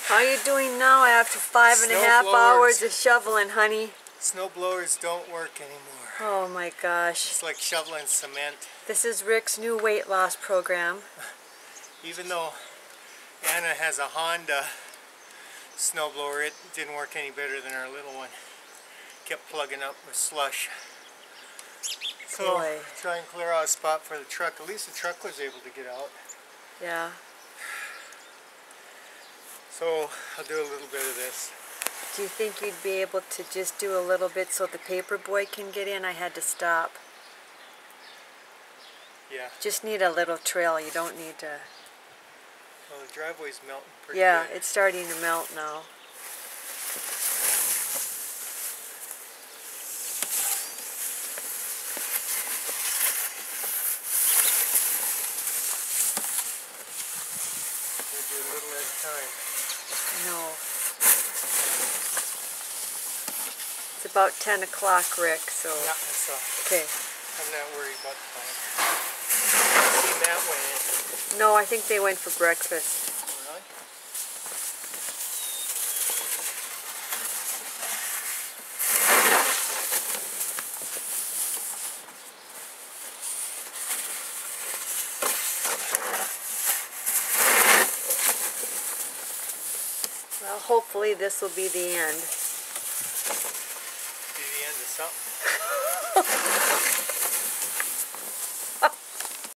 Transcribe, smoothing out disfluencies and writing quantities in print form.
How you doing now after 5.5 hours of shoveling, honey? Snow blowers don't work anymore. Oh my gosh. It's like shoveling cement. This is Rick's new weight loss program. Even though Anna has a Honda snowblower, it didn't work any better than our little one. Kept plugging up with slush. So Boy. try and clear out a spot for the truck. At least the truck was able to get out. Yeah. So I'll do a little bit of this. Do you think you'd be able to just do a little bit so the paper boy can get in? I had to stop. Yeah. Just need a little trail. You don't need to... Well, the driveway's melting pretty Yeah, good. it's starting to melt now. We'll do a little at a time. No. It's about 10 o'clock, Rick, so... Yeah, that's all. Okay. I'm not worried about the time. See, Matt went in. No, I think they went for breakfast. Oh, really? Well, hopefully this will be the end.